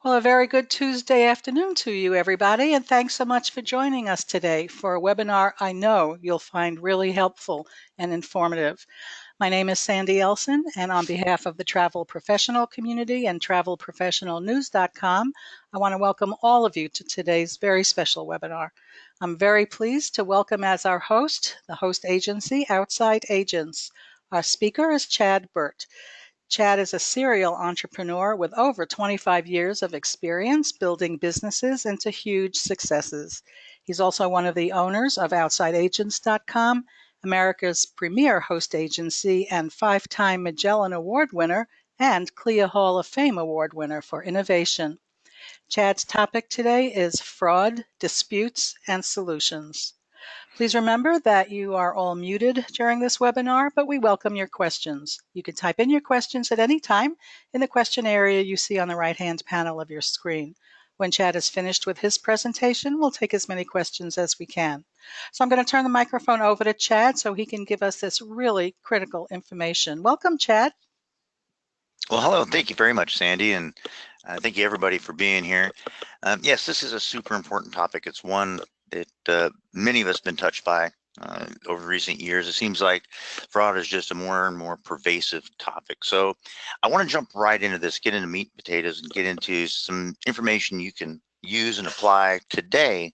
Well, a very good Tuesday afternoon to you, everybody, and thanks so much for joining us today for a webinar I know you'll find really helpful and informative. My name is Sandy Elson, and on behalf of the travel professional community and travelprofessionalnews.com, I want to welcome all of you to today's very special webinar. I'm very pleased to welcome as our host, the host agency, Outside Agents. Our speaker is Chad Burt. Chad is a serial entrepreneur with over 25 years of experience building businesses into huge successes. He's also one of the owners of OutsideAgents.com, America's premier host agency and 5-time Magellan Award winner and CLIA Hall of Fame Award winner for innovation. Chad's topic today is fraud, disputes, and solutions. Please remember that you are all muted during this webinar, but we welcome your questions. You can type in your questions at any time in the question area you see on the right-hand panel of your screen. When Chad is finished with his presentation, we'll take as many questions as we can. So I'm going to turn the microphone over to Chad so he can give us this really critical information. Welcome, Chad. Well, hello. Thank you very much, Sandy, and thank you everybody for being here. Yes, this is a super important topic. It's one that many of us have been touched by over recent years. It seems like fraud is just a more and more pervasive topic. So I want to jump right into this, get into meat and potatoes, and get into some information you can use and apply today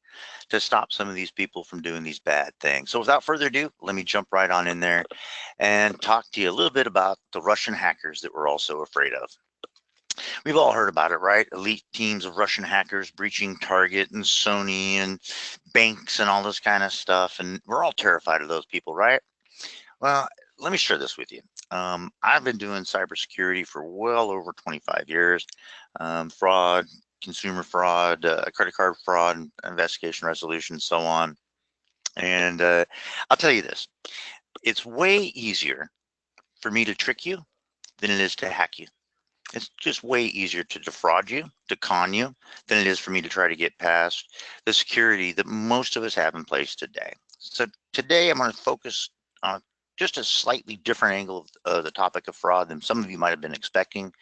to stop some of these people from doing these bad things. So without further ado, let me jump right on in there and talk to you a little bit about the Russian hackers that we're all so afraid of. We've all heard about it, right? Elite teams of Russian hackers breaching Target and Sony and banks and all this kind of stuff. And we're all terrified of those people, right? Well, let me share this with you. I've been doing cybersecurity for well over 25 years. Fraud, consumer fraud, credit card fraud, investigation resolution, so on. And I'll tell you this, it's way easier for me to trick you than it is to hack you. It's just way easier to defraud you, to con you, than it is for me to try to get past the security that most of us have in place today. So today I'm going to focus on just a slightly different angle of the topic of fraud than some of you might have been expecting.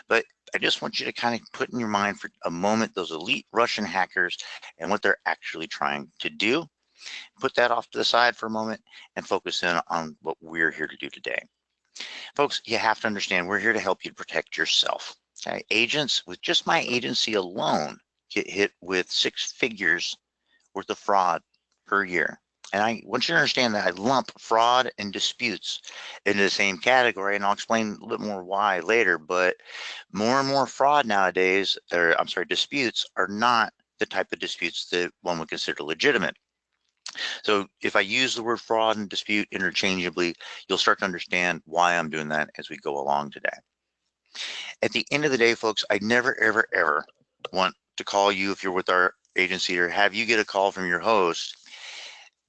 But I just want you to kind of put in your mind for a moment those elite Russian hackers and what they're actually trying to do. Put that off to the side for a moment and focus in on what we're here to do today. Folks, you have to understand we're here to help you protect yourself. Okay? Agents with just my agency alone get hit with 6 figures worth of fraud per year. And I want you to understand that I lump fraud and disputes into the same category, and I'll explain a little bit more why later, but more and more fraud nowadays, or I'm sorry, disputes are not the type of disputes that one would consider legitimate. So if I use the word fraud and dispute interchangeably, you'll start to understand why I'm doing that as we go along today. At the end of the day, folks, I never, ever, ever want to call you if you're with our agency or have you get a call from your host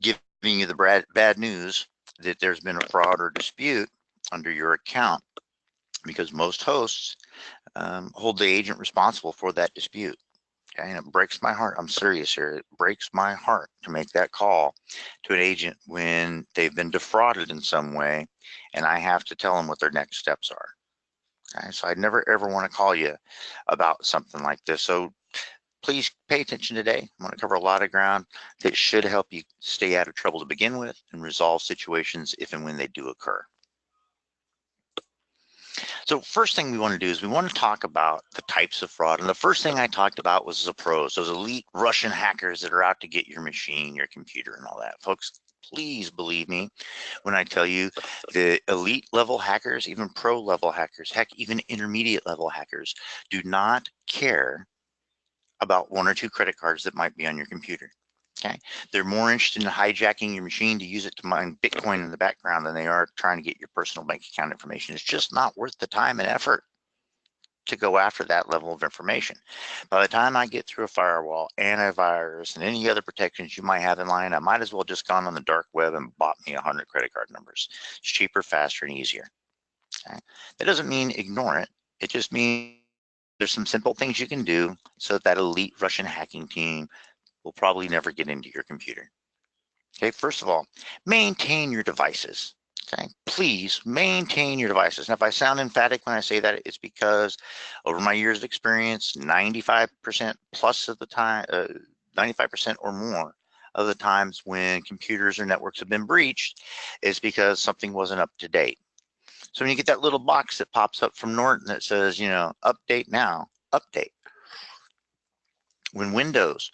giving you the bad news that there's been a fraud or dispute under your account, because most hosts hold the agent responsible for that dispute. Okay, and it breaks my heart. I'm serious here. It breaks my heart to make that call to an agent when they've been defrauded in some way, and I have to tell them what their next steps are. Okay, so I never ever want to call you about something like this. So please pay attention today. I'm going to cover a lot of ground that should help you stay out of trouble to begin with and resolve situations if and when they do occur. So first thing we want to do is we want to talk about the types of fraud. And the first thing I talked about was the pros, those elite Russian hackers that are out to get your machine, your computer, and all that. Folks, please believe me when I tell you the elite level hackers, even pro level hackers, heck, even intermediate level hackers do not care about 1 or 2 credit cards that might be on your computer. Okay, they're more interested in hijacking your machine to use it to mine Bitcoin in the background than they are trying to get your personal bank account information. It's just not worth the time and effort to go after that level of information. By the time I get through a firewall, antivirus, and any other protections you might have in line, I might as well just gone on the dark web and bought me 100 credit card numbers. It's cheaper, faster, and easier. Okay? That doesn't mean ignore it. It just means there's some simple things you can do so that elite Russian hacking team will probably never get into your computer. Okay, first of all, maintain your devices. Okay, please maintain your devices. Now, if I sound emphatic when I say that, it's because over my years of experience, 95% plus of the time, 95% or more of the times when computers or networks have been breached, is because something wasn't up to date. So when you get that little box that pops up from Norton that says, update now, update. When Windows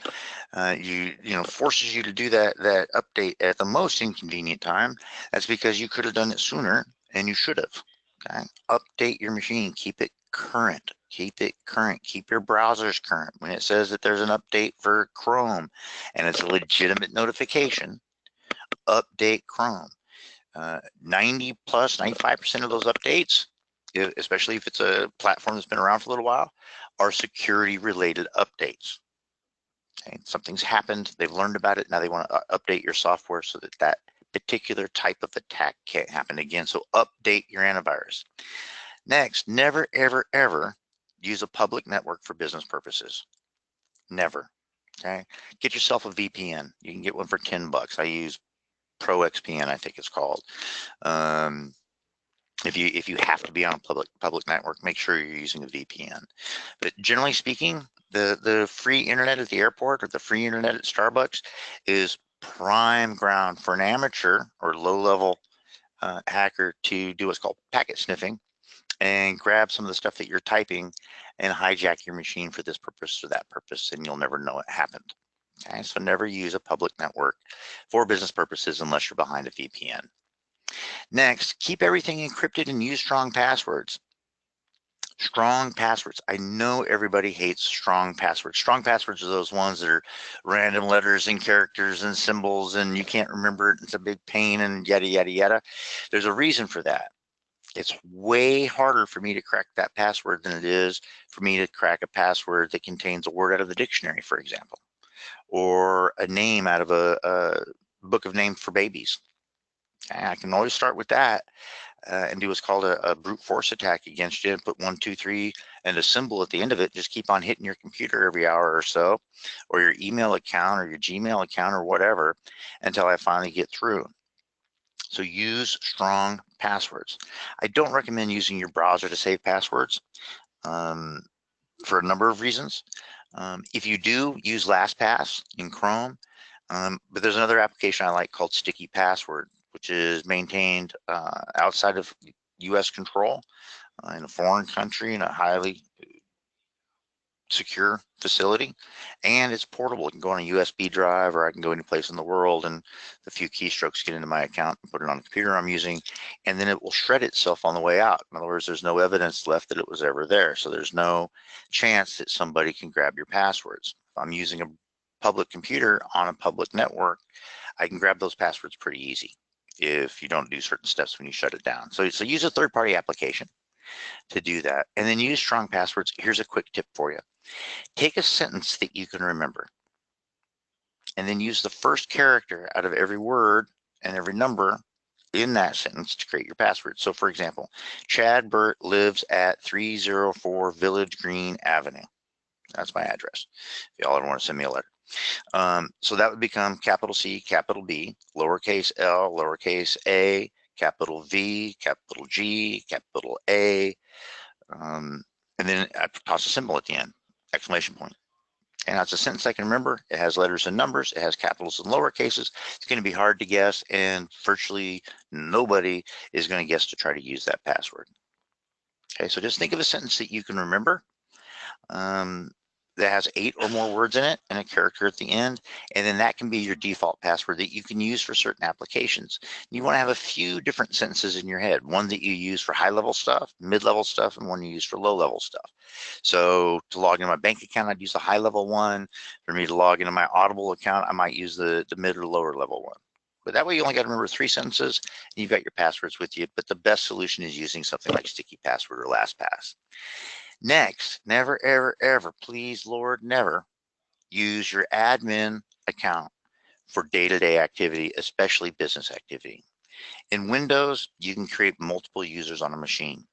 forces you to do that update at the most inconvenient time, that's because you could have done it sooner and you should have. Okay, update your machine, keep it current, keep your browsers current. When it says that there's an update for Chrome and it's a legitimate notification, update Chrome. 90 plus 95% of those updates, especially if it's a platform that's been around for a little while, are security related updates. Okay, something's happened, they've learned about it, now they want to update your software so that that particular type of attack can't happen again. So update your antivirus. Next, never, ever, ever use a public network for business purposes. Never. Okay, get yourself a VPN. You can get one for 10 bucks. I use ProXPN, I think it's called. If you have to be on a public network, make sure you're using a VPN. But generally speaking, the free internet at the airport or the free internet at Starbucks is prime ground for an amateur or low-level hacker to do what's called packet sniffing and grab some of the stuff that you're typing and hijack your machine for this purpose or that purpose, and you'll never know it happened. Okay, so never use a public network for business purposes unless you're behind a VPN. Next, keep everything encrypted and use strong passwords. Strong passwords. I know everybody hates strong passwords. Strong passwords are those ones that are random letters and characters and symbols and you can't remember it. It's a big pain and yada, yada, yada. There's a reason for that. It's way harder for me to crack that password than it is for me to crack a password that contains a word out of the dictionary, for example, or a name out of a book of names for babies. Okay, I can always start with that and do what's called a brute force attack against you and put 1, 2, 3 and a symbol at the end of it. Just keep on hitting your computer every hour or so, or your email account or your Gmail account or whatever, until I finally get through. So use strong passwords. I don't recommend using your browser to save passwords for a number of reasons. If you do, use LastPass in Chrome, but there's another application I like called Sticky Password, which is maintained outside of US control in a foreign country in a highly secure facility, and it's portable. It can go on a USB drive, or I can go any place in the world and a few keystrokes get into my account and put it on the computer I'm using, and then it will shred itself on the way out. In other words, there's no evidence left that it was ever there, so there's no chance that somebody can grab your passwords. If I'm using a public computer on a public network, I can grab those passwords pretty easy if you don't do certain steps when you shut it down. So use a third-party application to do that, and then use strong passwords. Here's a quick tip for you. Take a sentence that you can remember, and then use the first character out of every word and every number in that sentence to create your password. So for example, Chad Burt lives at 304 Village Green Avenue. That's my address, if y'all ever want to send me a letter. So that would become capital C, capital B, lowercase l, lowercase a, capital V, capital G, capital A, and then I toss a symbol at the end, exclamation point. And that's a sentence I can remember. It has letters and numbers. It has capitals and lower cases. It's going to be hard to guess, and virtually nobody is going to guess to try to use that password. Okay, so just think of a sentence that you can remember that has 8 or more words in it and a character at the end, and then that can be your default password that you can use for certain applications. You want to have a few different sentences in your head, one that you use for high-level stuff, mid-level stuff, and one you use for low-level stuff. So to log into my bank account, I'd use the high-level one. For me to log into my Audible account, I might use the mid or lower-level one. But that way you only got to remember 3 sentences, and you've got your passwords with you. But the best solution is using something like Sticky Password or LastPass. Next, never, ever, ever, please, Lord, never use your admin account for day-to-day activity, especially business activity. In Windows, you can create multiple users on a machine.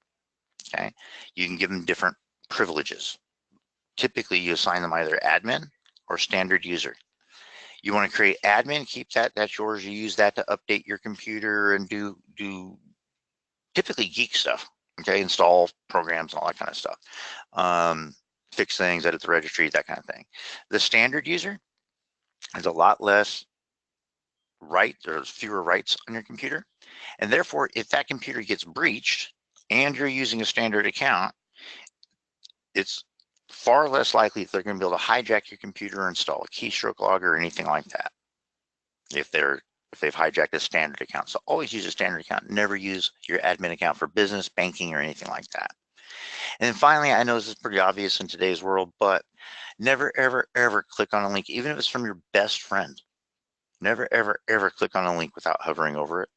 Okay, you can give them different privileges. Typically, you assign them either admin or standard user. You want to create admin, keep that, that's yours. You use that to update your computer and do typically geek stuff, okay? Install programs, all that kind of stuff. Fix things, edit the registry, that kind of thing. The standard user has a lot less rights, there's fewer rights on your computer. And therefore, if that computer gets breached and you're using a standard account, it's far less likely that they're going to be able to hijack your computer or install a keystroke logger or anything like that if they've hijacked a standard account. So always use a standard account. Never use your admin account for business, banking, or anything like that. And then finally, I know this is pretty obvious in today's world, but never, ever, ever click on a link, even if it's from your best friend. Never, ever, ever click on a link without hovering over it.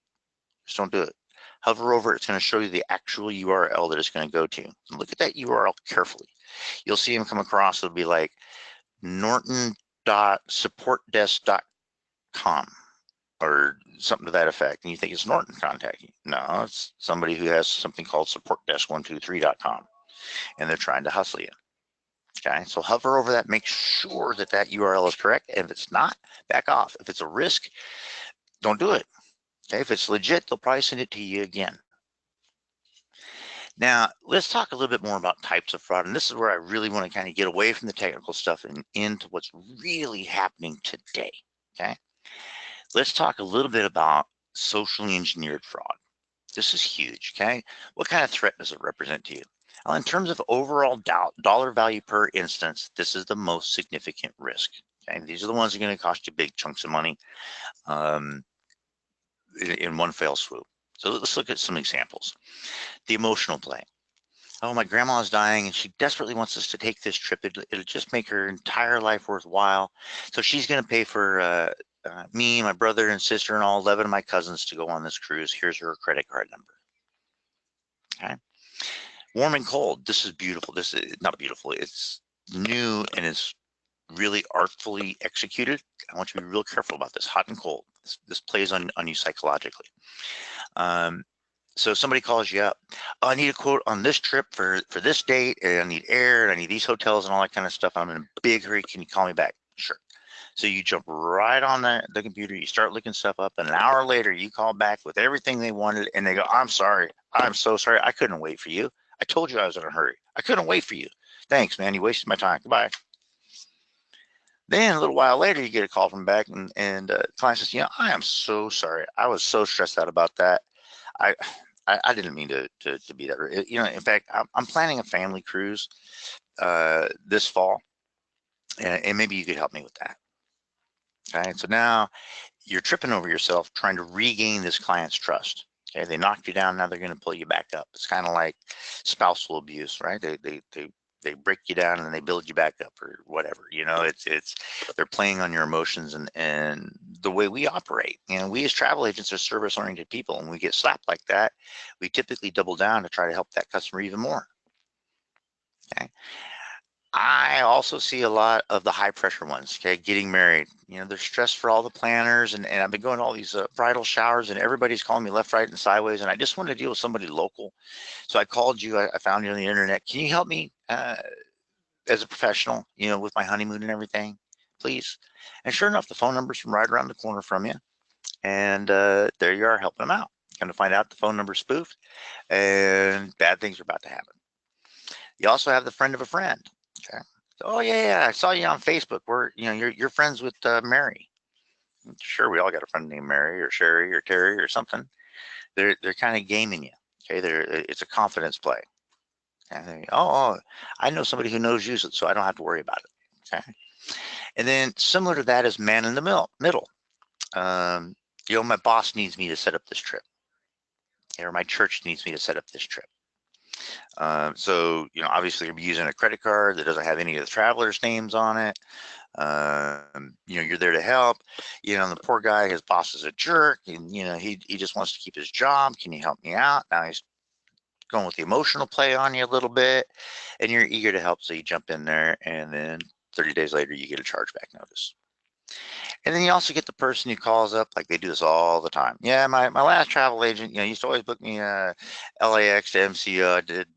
Just don't do it. Hover over it, it's going to show you the actual URL that it's going to go to. And look at that URL carefully. You'll see them come across. It'll be like norton.supportdesk.com or something to that effect. And you think it's Norton contacting you. No, it's somebody who has something called supportdesk123.com, and they're trying to hustle you. Okay, so hover over that, make sure that that URL is correct. And if it's not, back off. If it's a risk, don't do it. Okay, if it's legit, they'll probably send it to you again. Now, let's talk a little bit more about types of fraud. And this is where I really want to kind of get away from the technical stuff and into what's really happening today. Okay, let's talk a little bit about socially engineered fraud. This is huge. Okay, what kind of threat does it represent to you? Well, in terms of overall dollar value per instance, this is the most significant risk. Okay, these are the ones that are going to cost you big chunks of money in one fell swoop. So let's look at some examples. The emotional play. Oh, my grandma is dying and she desperately wants us to take this trip. It'll just make her entire life worthwhile. So she's going to pay for me, my brother and sister, and all 11 of my cousins to go on this cruise. Here's her credit card number. Okay. Warm and cold. This is beautiful. This is not beautiful. It's new and it's really artfully executed. I want you to be real careful about this. Hot and cold. This plays on you psychologically. So somebody calls you up. Oh, I need a quote on this trip for this date, and I need air, and I need these hotels and all that kind of stuff. I'm in a big hurry. Can you call me back? Sure. So you jump right on the computer. You start looking stuff up. And an hour later, you call back with everything they wanted, and they go, "I'm sorry. I'm so sorry. I couldn't wait for you. I told you I was in a hurry. I couldn't wait for you. Thanks, man. You wasted my time. Goodbye." Then a little while later, you get a call from back, and the client says, I am so sorry. I was so stressed out about that. I didn't mean to be that. In fact, I'm planning a family cruise this fall, and maybe you could help me with that. Okay, so now you're tripping over yourself trying to regain this client's trust. Okay, they knocked you down, now they're going to pull you back up. It's kind of like spousal abuse, right? They break you down and then they build you back up or whatever. It's they're playing on your emotions and the way we operate. We as travel agents are service-oriented people, and we get slapped like that, we typically double down to try to help that customer even more. Okay. I also see a lot of the high pressure ones, okay, getting married. They're stressed for all the planners, and I've been going to all these bridal showers, and everybody's calling me left, right, and sideways, and I just want to deal with somebody local. So I called you, I found you on the internet. Can you help me as a professional, with my honeymoon and everything, please? And sure enough, the phone number's from right around the corner from you, and there you are helping them out. Come to find out the phone number's spoofed, and bad things are about to happen. You also have the friend of a friend. Okay. Oh yeah, I saw you on Facebook. You're friends with Mary. Sure, we all got a friend named Mary or Sherry or Terry or something. They're kind of gaming you. Okay, it's a confidence play. And I know somebody who knows you, so I don't have to worry about it. Okay. And then similar to that is man in the middle. My boss needs me to set up this trip, or my church needs me to set up this trip. So obviously you'll be using a credit card that doesn't have any of the travelers' names on it. You're there to help. The poor guy, his boss is a jerk, and he just wants to keep his job. Can you help me out? Now he's going with the emotional play on you a little bit, and you're eager to help, so you jump in there, and then 30 days later you get a chargeback notice. And then you also get the person who calls up, like they do this all the time. Yeah, my last travel agent, used to always book me LAX to MCO. I did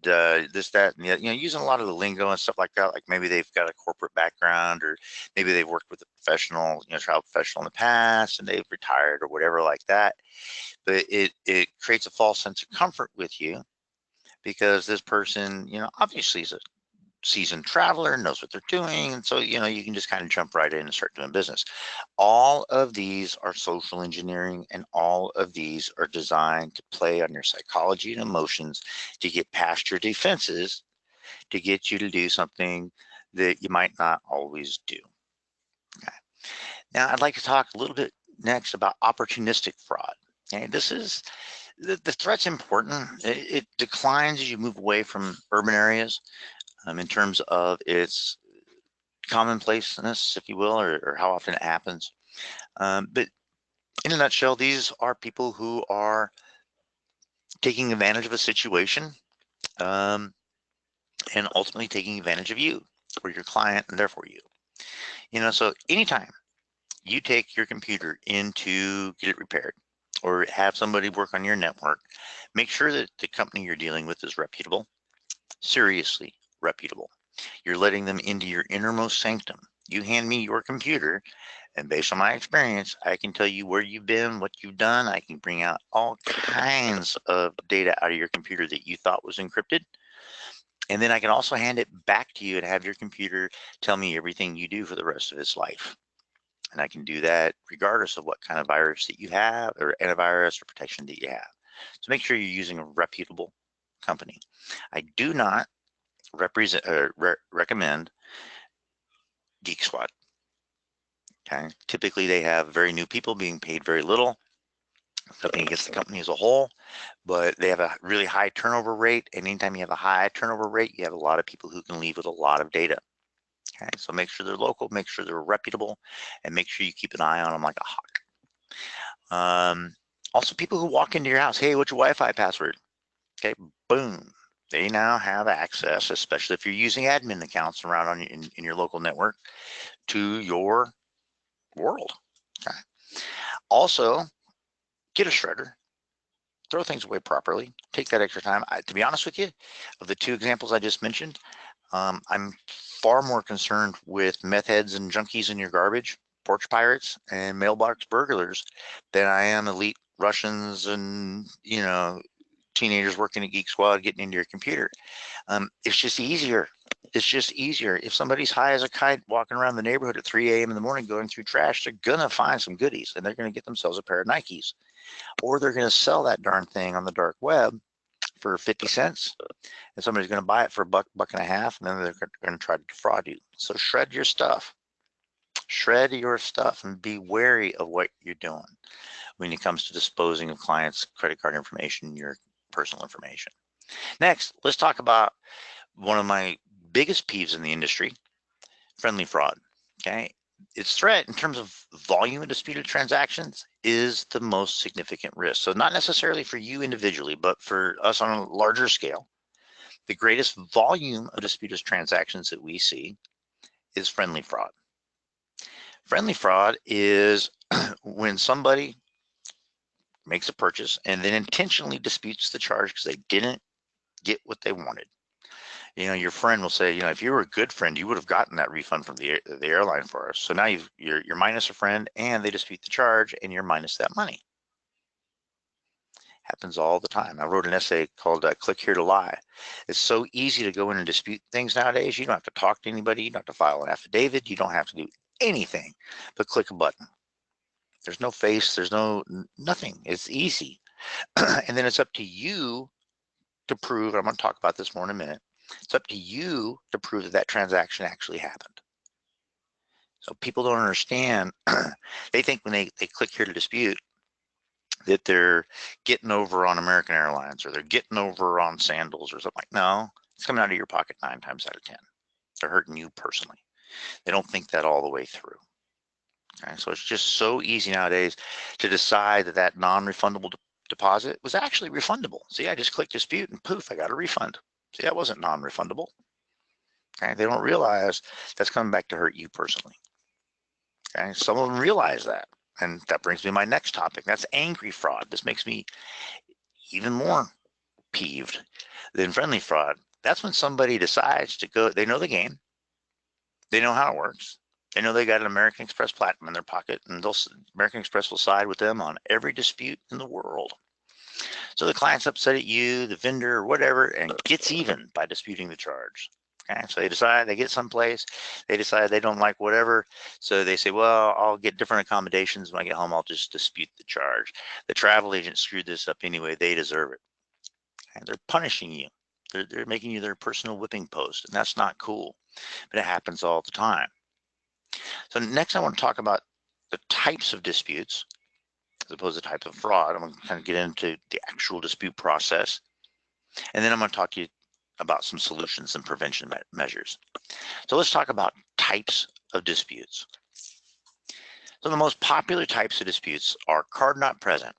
this, that, and the other, using a lot of the lingo and stuff like that. Like maybe they've got a corporate background, or maybe they've worked with a professional, travel professional in the past, and they've retired or whatever like that. But it creates a false sense of comfort with you because this person, obviously is a seasoned traveler, knows what they're doing, and so you can just kind of jump right in and start doing business. All of these are social engineering, and all of these are designed to play on your psychology and emotions to get past your defenses, to get you to do something that you might not always do. Okay. Now I'd like to talk a little bit next about opportunistic fraud. Okay, this is the threat's important. It declines as you move away from urban areas in terms of its commonplaceness, if you will, or how often it happens. But in a nutshell, these are people who are taking advantage of a situation um, and ultimately taking advantage of you or your client and therefore you. So anytime you take your computer in to get it repaired or have somebody work on your network, make sure that the company you're dealing with is reputable, seriously reputable. You're letting them into your innermost sanctum. You hand me your computer, and based on my experience, I can tell you where you've been, what you've done. I can bring out all kinds of data out of your computer that you thought was encrypted. And then I can also hand it back to you and have your computer tell me everything you do for the rest of its life. And I can do that regardless of what kind of virus that you have or antivirus or protection that you have. So make sure you're using a reputable company. I do not recommend Geek Squad. Okay. Typically, they have very new people being paid very little. Nothing against the company as a whole, but they have a really high turnover rate. And anytime you have a high turnover rate, you have a lot of people who can leave with a lot of data. Okay. So make sure they're local, make sure they're reputable, and make sure you keep an eye on them like a hawk. Also, people who walk into your house, hey, what's your Wi-Fi password? Okay, boom. They now have access, especially if you're using admin accounts around on in your local network, to your world. Okay. Also, get a shredder, throw things away properly, take that extra time. To be honest with you, of the two examples I just mentioned, I'm far more concerned with meth heads and junkies in your garbage, porch pirates and mailbox burglars than I am elite Russians and, teenagers working at Geek Squad getting into your computer. It's just easier. It's just easier. If somebody's high as a kite walking around the neighborhood at 3 a.m. in the morning going through trash, they're going to find some goodies and they're going to get themselves a pair of Nikes. Or they're going to sell that darn thing on the dark web for 50 cents. And somebody's going to buy it for a buck and a half, and then they're going to try to defraud you. So shred your stuff. Shred your stuff and be wary of what you're doing when it comes to disposing of clients' credit card information, your personal information. Next, let's talk about one of my biggest peeves in the industry, friendly fraud. Okay. Its threat in terms of volume of disputed transactions is the most significant risk. So not necessarily for you individually, but for us on a larger scale. The greatest volume of disputed transactions that we see is friendly fraud. Friendly fraud is when somebody makes a purchase and then intentionally disputes the charge because they didn't get what they wanted. Your friend will say, if you were a good friend, you would have gotten that refund from the airline for us. So now you're minus a friend, and they dispute the charge, and you're minus that money. Happens all the time. I wrote an essay called "Click Here to Lie." It's so easy to go in and dispute things nowadays. You don't have to talk to anybody. You don't have to file an affidavit. You don't have to do anything but click a button. There's no face. There's nothing. It's easy, and then it's up to you to prove. I'm going to talk about this more in a minute. It's up to you to prove that that transaction actually happened. So people don't understand. They think when they click here to dispute that they're getting over on American Airlines or they're getting over on Sandals or something. Like, no, it's coming out of your pocket 9 times out of 10. They're hurting you personally. They don't think that all the way through. Okay, so it's just so easy nowadays to decide that that non-refundable deposit was actually refundable. See, I just clicked dispute and poof, I got a refund. See, that wasn't non-refundable. Okay, they don't realize that's coming back to hurt you personally. Okay, some of them realize that. And that brings me to my next topic. That's angry fraud. This makes me even more peeved than friendly fraud. That's when somebody decides to go, they know the game, they know how it works. They know they got an American Express Platinum in their pocket, and American Express will side with them on every dispute in the world. So the client's upset at you, the vendor, or whatever, and gets even by disputing the charge. Okay, so they decide they get someplace, they decide they don't like whatever, so they say, well, I'll get different accommodations. When I get home, I'll just dispute the charge. The travel agent screwed this up anyway, they deserve it. And they're punishing you. They're making you their personal whipping post, and that's not cool, but it happens all the time. So next I want to talk about the types of disputes as opposed to types of fraud. I'm going to kind of get into the actual dispute process, and then I'm going to talk to you about some solutions and prevention measures. So let's talk about types of disputes. So the most popular types of disputes are card not present.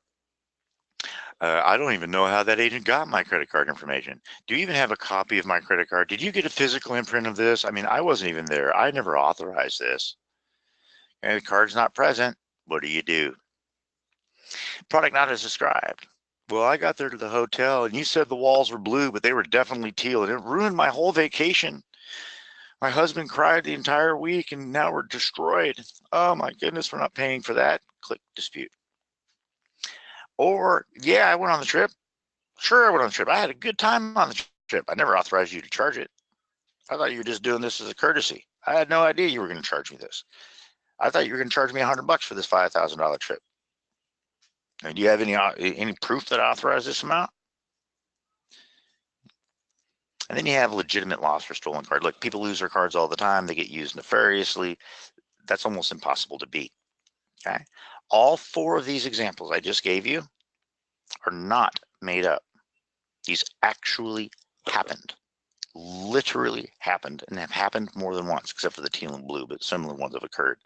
I don't even know how that agent got my credit card information. Do you even have a copy of my credit card? Did you get a physical imprint of this? I mean, I wasn't even there. I never authorized this. And the card's not present. What do? Product not as described. Well, I got there to the hotel and you said the walls were blue, but they were definitely teal, and it ruined my whole vacation. My husband cried the entire week and now we're destroyed. Oh my goodness, we're not paying for that. Click dispute. Or, yeah, I went on the trip. Sure, I went on the trip. I had a good time on the trip. I never authorized you to charge it. I thought you were just doing this as a courtesy. I had no idea you were going to charge me this. I thought you were going to charge me $100 for this $5,000 trip. Now, do you have any proof that I authorized this amount? And then you have legitimate loss for stolen card. Look, people lose their cards all the time. They get used nefariously. That's almost impossible to beat. Okay. All four of these examples I just gave you are not made up. These actually happened, literally happened, and have happened more than once, except for the teal and blue, but similar ones have occurred.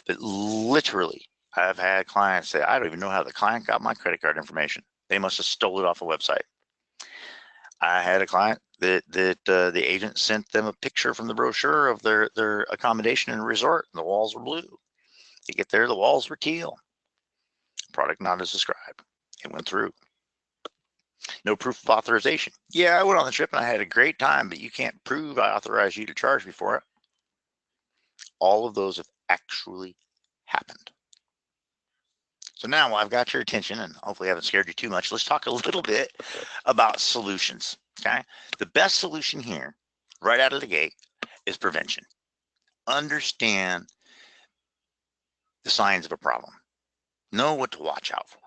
But literally, I've had clients say, I don't even know how the client got my credit card information. They must have stole it off a website. I had a client that the agent sent them a picture from the brochure of their accommodation in a resort, and the walls were blue. They get there, the walls were teal. Product not as described. It went through. No proof of authorization. Yeah, I went on the trip and I had a great time, but you can't prove I authorized you to charge me for it. All of those have actually happened. So now I've got your attention and hopefully I haven't scared you too much. Let's talk a little bit about solutions. Okay. The best solution here, right out of the gate, is prevention. Understand the signs of a problem. Know what to watch out for.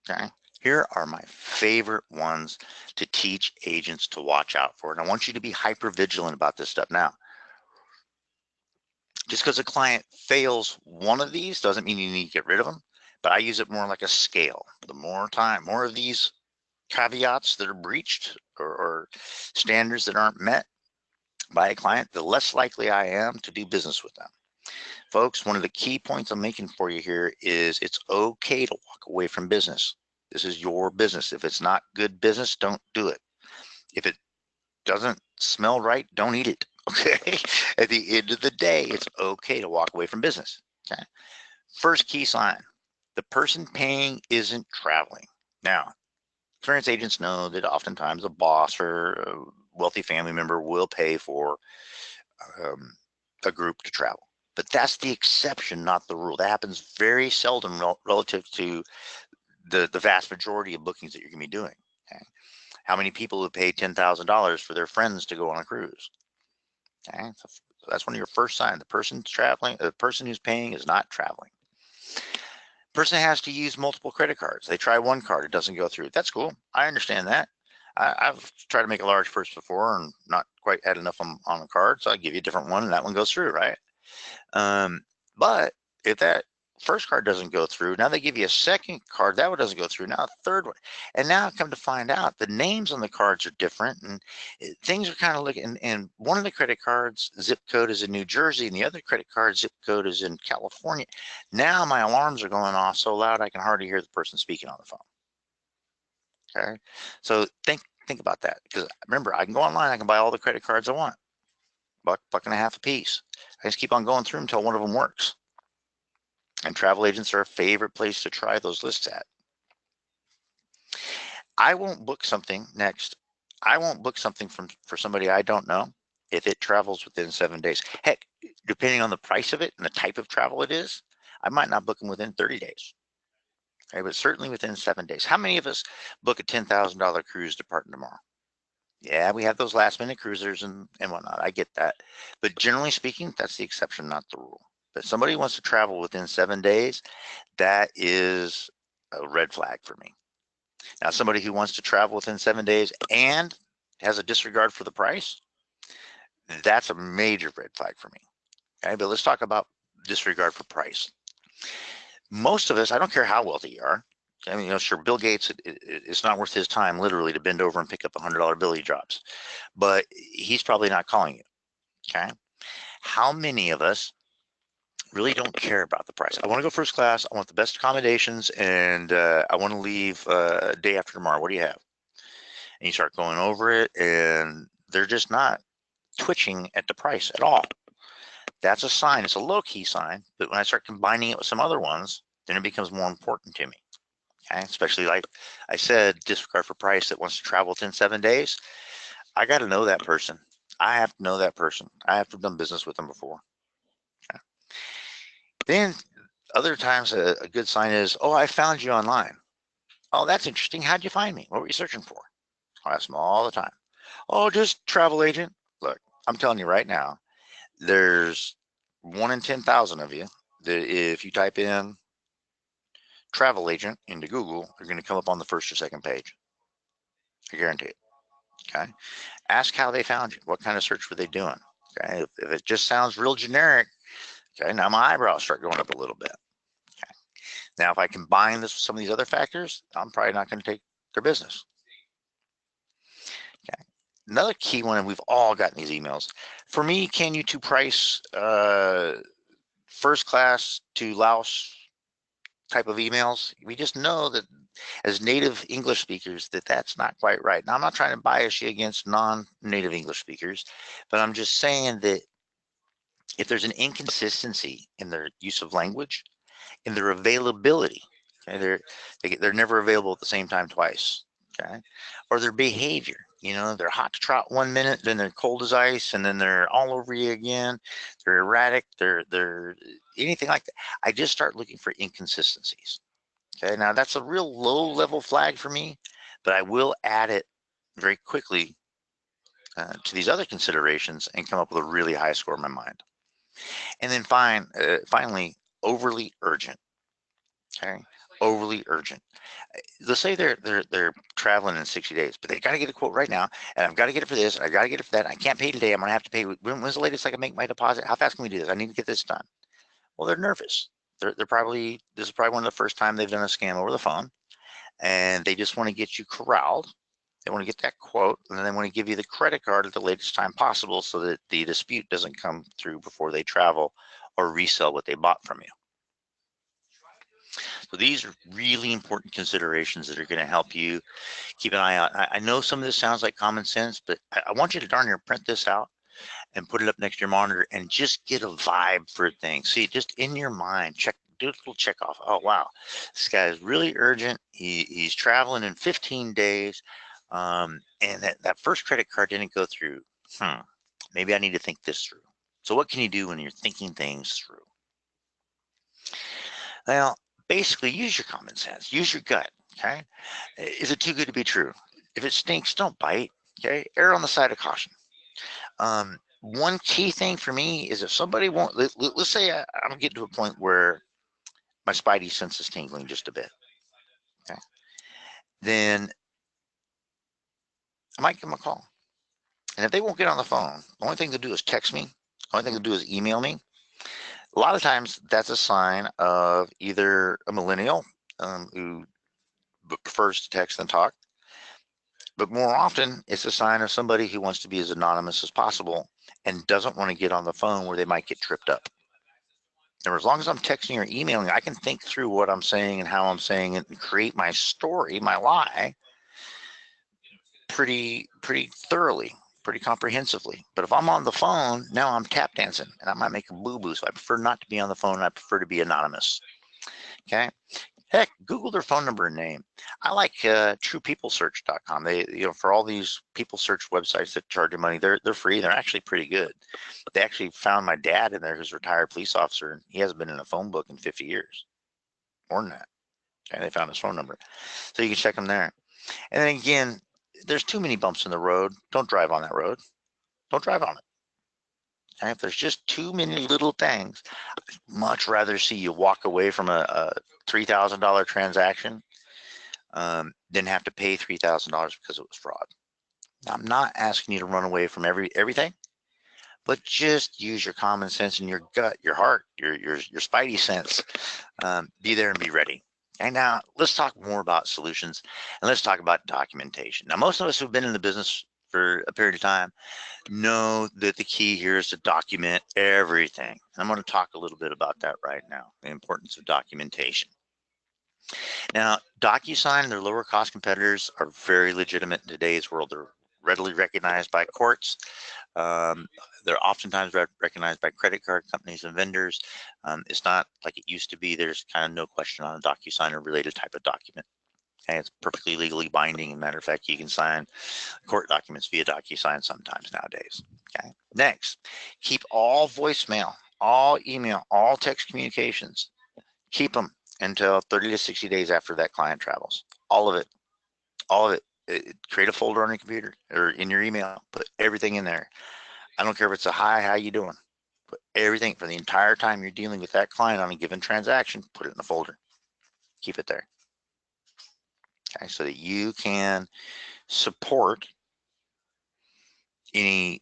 Okay. Here are my favorite ones to teach agents to watch out for. And I want you to be hyper vigilant about this stuff. Now, just because a client fails one of these doesn't mean you need to get rid of them, but I use it more like a scale. The more of these caveats that are breached or standards that aren't met by a client, the less likely I am to do business with them. Folks, one of the key points I'm making for you here is it's okay to walk away from business. This is your business. If it's not good business, don't do it. If it doesn't smell right, don't eat it. Okay. At the end of the day, it's okay to walk away from business. Okay. First key sign, the person paying isn't traveling. Now, experienced agents know that oftentimes a boss or a wealthy family member will pay for a group to travel. But that's the exception, not the rule. That happens very seldom relative to the vast majority of bookings that you're going to be doing. Okay. How many people have paid $10,000 for their friends to go on a cruise? Okay, so that's one of your first signs. The person's traveling, the person who's paying is not traveling. Person has to use multiple credit cards. They try one card, it doesn't go through. That's cool. I understand that. I've tried to make a large purchase before and not quite had enough on a card, so I give you a different one and that one goes through, right? But if that first card doesn't go through, now they give you a second card, that one doesn't go through, now a third one. And now I come to find out the names on the cards are different and things are kind of looking, and one of the credit cards zip code is in New Jersey and the other credit card zip code is in California. Now my alarms are going off so loud I can hardly hear the person speaking on the phone. Okay, so think about that, because remember, I can go online, I can buy all the credit cards I want, buck and a half a piece. I just keep on going through until one of them works. And travel agents are a favorite place to try those lists at. I won't book something next. I won't book something for somebody I don't know if it travels within 7 days. Heck, depending on the price of it and the type of travel it is, I might not book them within 30 days. Okay, but certainly within 7 days. How many of us book a $10,000 cruise departing tomorrow? Yeah, we have those last minute cruisers and whatnot. I get that. But generally speaking, that's the exception, not the rule. But somebody who wants to travel within 7 days, that is a red flag for me. Now, somebody who wants to travel within 7 days and has a disregard for the price, that's a major red flag for me. Okay, but let's talk about disregard for price. Most of us, I don't care how wealthy you are. I mean, sure, Bill Gates, it's not worth his time literally to bend over and pick up a $100 bill he drops, but he's probably not calling you. Okay. How many of us really don't care about the price? I want to go first class. I want the best accommodations, and I want to leave day after tomorrow. What do you have? And you start going over it, and they're just not twitching at the price at all. That's a sign. It's a low-key sign, but when I start combining it with some other ones, then it becomes more important to me. Okay, especially like I said, disregard for price that wants to travel within 7 days. I got to know that person. I have to know that person. I have to have done business with them before. Okay. Then other times a good sign is, oh, I found you online. Oh, that's interesting. How'd you find me? What were you searching for? I ask them all the time. Oh, just travel agent. Look, I'm telling you right now, there's 1 in 10,000 of you that if you type in travel agent into Google, you're going to come up on the first or second page. I guarantee it. Okay. Ask how they found you. What kind of search were they doing? Okay. If it just sounds real generic, okay, now my eyebrows start going up a little bit. Okay. Now, if I combine this with some of these other factors, I'm probably not going to take their business. Okay. Another key one, and we've all gotten these emails. For me, can you to price first class to Laos type of emails? We just know that as native English speakers that that's not quite right. Now, I'm not trying to bias you against non-native English speakers, but I'm just saying that if there's an inconsistency in their use of language, in their availability, okay, they're never available at the same time twice, okay, or their behavior. They're hot to trot 1 minute, then they're cold as ice, and then they're all over you again. They're erratic. They're anything like that. I just start looking for inconsistencies. Okay, now that's a real low level flag for me, but I will add it very quickly to these other considerations and come up with a really high score in my mind. And then finally, overly urgent. Okay, overly urgent. Let's say they're traveling in 60 days, but they got to get a quote right now, and I've got to get it for this, and I got to get it for that. I can't pay today. I'm gonna have to pay. When's the latest I can make my deposit? How fast can we do this? I need to get this done. Well, they're nervous. They're probably this is probably one of the first time they've done a scam over the phone, and they just want to get you corralled. They want to get that quote, and then they want to give you the credit card at the latest time possible so that the dispute doesn't come through before they travel or resell what they bought from you. So these are really important considerations that are going to help you keep an eye out. I know some of this sounds like common sense, but I want you to darn near print this out and put it up next to your monitor and just get a vibe for things. See, just in your mind, do a little check off. Oh, wow, this guy is really urgent. He's traveling in 15 days. And that first credit card didn't go through. Maybe I need to think this through. So what can you do when you're thinking things through? Well, basically use your common sense, use your gut. Okay. Is it too good to be true? If it stinks, don't bite. Okay. Err on the side of caution. One key thing for me is if somebody won't, let's say I'm getting to a point where my spidey sense is tingling just a bit. Okay. Then I might give them a call. And if they won't get on the phone, the only thing to do is text me. The only thing to do is email me. A lot of times that's a sign of either a millennial who prefers to text than talk, but more often it's a sign of somebody who wants to be as anonymous as possible and doesn't want to get on the phone where they might get tripped up. And as long as I'm texting or emailing, I can think through what I'm saying and how I'm saying it and create my story, my lie, pretty thoroughly pretty comprehensively. But if I'm on the phone, now I'm tap dancing and I might make a boo-boo. So I prefer not to be on the phone and I prefer to be anonymous. Okay. Heck, Google their phone number and name. I like truepeoplesearch.com. They, for all these people search websites that charge you money, they're free. They're actually pretty good. They actually found my dad in there, who's a retired police officer, and he hasn't been in a phone book in 50 years, more than that. Okay, they found his phone number, so you can check them there. And then again, there's too many bumps in the road. Don't drive on that road. Don't drive on it. Okay? If there's just too many little things, I'd much rather see you walk away from a $3,000 transaction than have to pay $3,000 because it was fraud. Now, I'm not asking you to run away from everything, but just use your common sense and your gut, your heart, your spidey sense. Be there and be ready. And now let's talk more about solutions, and let's talk about documentation. Now, most of us who've been in the business for a period of time know that the key here is to document everything. And I'm going to talk a little bit about that right now, the importance of documentation. Now, DocuSign and their lower cost competitors are very legitimate in today's world. They're readily recognized by courts. They're oftentimes recognized by credit card companies and vendors. It's not like it used to be. There's kind of no question on a DocuSign or related type of document. Okay, it's perfectly legally binding. As a matter of fact, you can sign court documents via DocuSign sometimes nowadays. Okay. Next, keep all voicemail, all email, all text communications. Keep them until 30 to 60 days after that client travels. All of it. All of it. Create a folder on your computer or in your email. Put everything in there. I don't care if it's a hi, how you doing? Put everything for the entire time you're dealing with that client on a given transaction. Put it in the folder. Keep it there. Okay, so that you can support any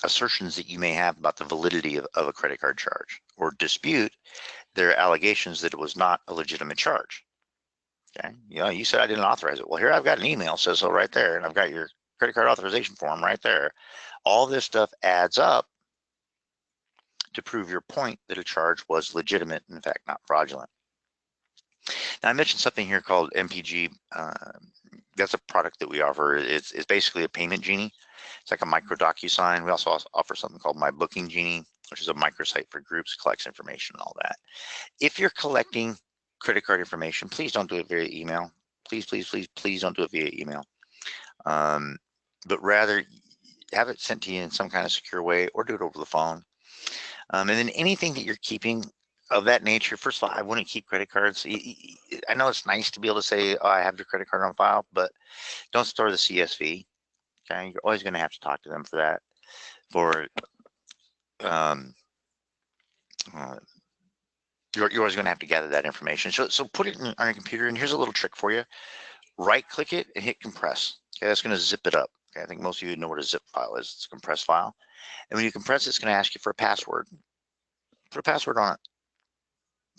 assertions that you may have about the validity of a credit card charge, or dispute their allegations that it was not a legitimate charge. Okay, you said I didn't authorize it. Well, here I've got an email says so right there, and I've got your credit card authorization form right there. All this stuff adds up to prove your point that a charge was legitimate, in fact, not fraudulent. Now, I mentioned something here called MPG. That's a product that we offer. It's basically a payment genie. It's like a micro DocuSign. We also offer something called My Booking Genie, which is a microsite for groups, collects information and all that. If you're collecting credit card information, please don't do it via email. Please, please, please, please don't do it via email. But rather have it sent to you in some kind of secure way, or do it over the phone. And then anything that you're keeping of that nature, first of all, I wouldn't keep credit cards. I know it's nice to be able to say, oh, I have your credit card on file, but don't store the CSV. Okay, you're always going to have to talk to them for that. You're always going to have to gather that information. So put it on your computer, and here's a little trick for you. Right click it and hit compress. Okay, that's going to zip it up. Okay, I think most of you know what a zip file is. It's a compressed file. And when you compress it, it's going to ask you for a password. Put a password on it.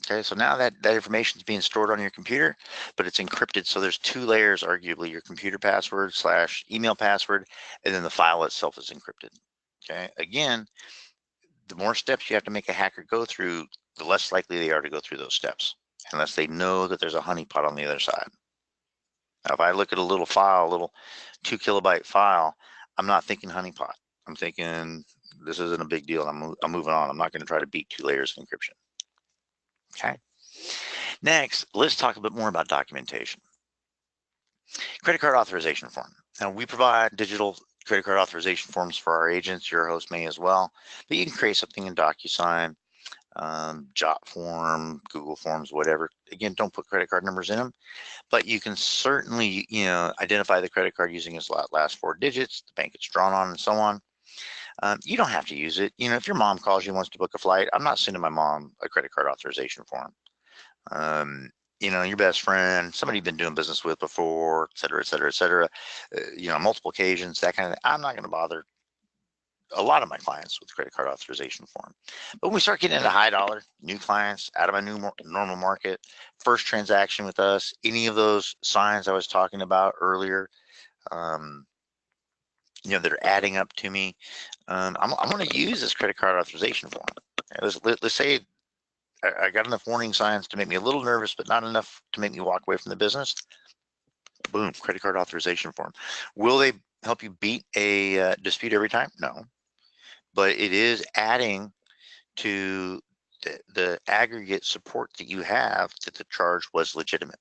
Okay, so now that information is being stored on your computer, but it's encrypted. So there's two layers, arguably, your computer password / email password, and then the file itself is encrypted. Okay, again, the more steps you have to make a hacker go through, the less likely they are to go through those steps, unless they know that there's a honeypot on the other side. Now, if I look at a little file, a little 2 kilobyte file, I'm not thinking honeypot. I'm thinking this isn't a big deal. I'm moving on. I'm not going to try to beat 2 layers of encryption. Okay. Next, let's talk a bit more about documentation. Credit card authorization form. Now, we provide digital credit card authorization forms for our agents. Your host may as well, but you can create something in DocuSign, Jot form, Google Forms, whatever. Again, don't put credit card numbers in them, but you can certainly, identify the credit card using its last 4 digits, the bank it's drawn on, and so on. You don't have to use it. If your mom calls you and wants to book a flight, I'm not sending my mom a credit card authorization form. Your best friend, somebody you've been doing business with before, et cetera, et cetera, et cetera, multiple occasions, that kind of thing. I'm not going to bother a lot of my clients with credit card authorization form. But when we start getting into high dollar, new clients out of my new normal market, first transaction with us, any of those signs I was talking about earlier, that are adding up to me, I'm going to use this credit card authorization form. Let's say I got enough warning signs to make me a little nervous, but not enough to make me walk away from the business. Boom, credit card authorization form. Will they help you beat a dispute every time? No, but it is adding to the aggregate support that you have that the charge was legitimate.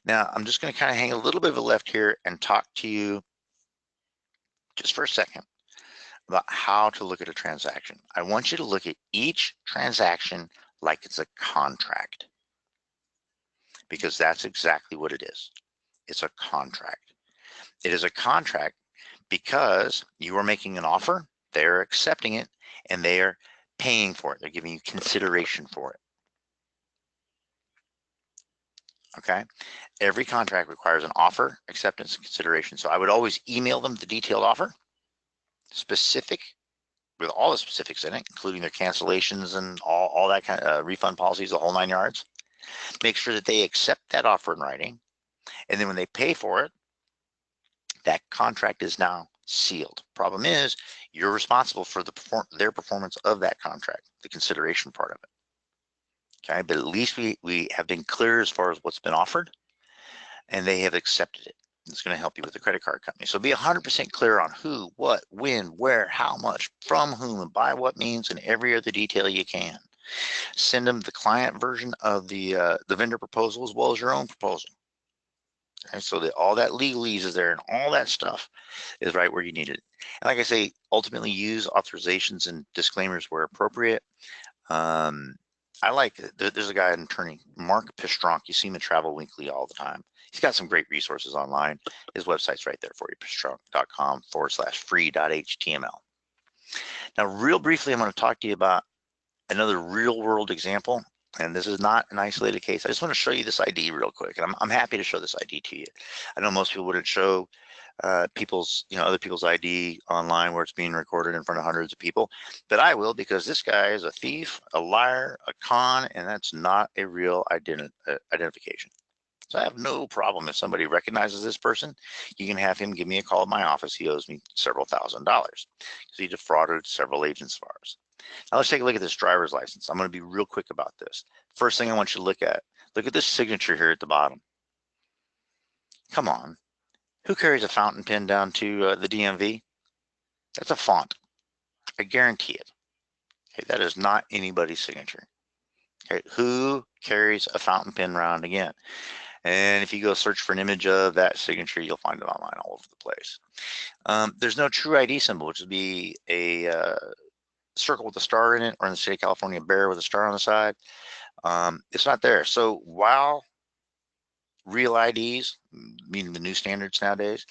Now, I'm just going to kind of hang a little bit of a left here and talk to you just for a second about how to look at a transaction. I want you to look at each transaction like it's a contract, because that's exactly what it is. It's a contract. It is a contract because you are making an offer, they're accepting it, and they are paying for it. They're giving you consideration for it. Okay. Every contract requires an offer, acceptance, and consideration. So I would always email them the detailed offer, specific, with all the specifics in it, including their cancellations and all that kind of refund policies, the whole 9 yards. Make sure that they accept that offer in writing. And then when they pay for it, that contract is now sealed. Problem is, you're responsible for their performance of that contract, the consideration part of it. Okay, but at least we have been clear as far as what's been offered, and they have accepted it. It's going to help you with the credit card company. So be 100% clear on who, what, when, where, how much, from whom, and by what means, and every other detail you can. Send them the client version of the vendor proposal as well as your own proposal. Okay, so that all that legalese is there and all that stuff is right where you need it. And like I say, ultimately use authorizations and disclaimers where appropriate. I like it. There's a guy, an attorney, Mark Pistronk. You see him in Travel Weekly all the time. He's got some great resources online. His website's right there for you, pistronk.com/free.html. Now, real briefly, I'm going to talk to you about another real world example. And this is not an isolated case. I just want to show you this ID real quick. And I'm happy to show this ID to you. I know most people wouldn't show people's, other people's ID online where it's being recorded in front of hundreds of people, but I will, because this guy is a thief, a liar, a con, and that's not a real identification. So I have no problem if somebody recognizes this person. You can have him give me a call at my office. He owes me several $1,000s because he defrauded several agents of ours. Now let's take a look at this driver's license. I'm going to be real quick about this. First thing I want you to look at this signature here at the bottom. Come on. Who carries a fountain pen down to the DMV? That's a font. I guarantee it. Okay, that is not anybody's signature. Okay, who carries a fountain pen around again? And if you go search for an image of that signature, you'll find it online all over the place. There's no true ID symbol, which would be a circle with a star in it, or in the state of California, a bear with a star on the side. It's not there. So while real IDs, meaning the new standards nowadays,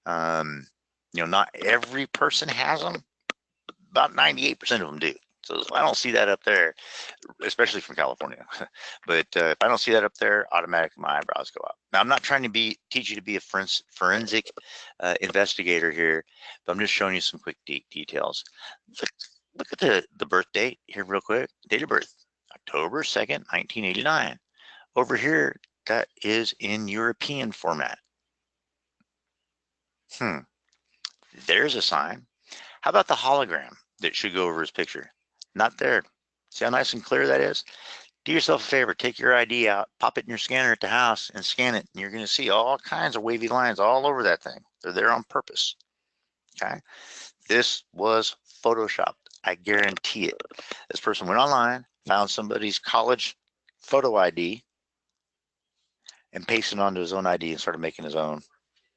not every person has them. About 98% of them do. So I don't see that up there, especially from California. But if I don't see that up there, automatically my eyebrows go up. Now, I'm not trying to teach you to be a forensic investigator here, but I'm just showing you some quick details. Look at the birth date here real quick. Date of birth, October 2nd, 1989. Over here, that is in European format. There's a sign. How about the hologram that should go over his picture? Not there. See how nice and clear that is? Do yourself a favor, take your ID out, pop it in your scanner at the house and scan it, and you're going to see all kinds of wavy lines all over that thing. They're there on purpose. Okay. This was photoshopped. I guarantee it. This person went online, found somebody's college photo ID, and pasted it onto his own ID and started making his own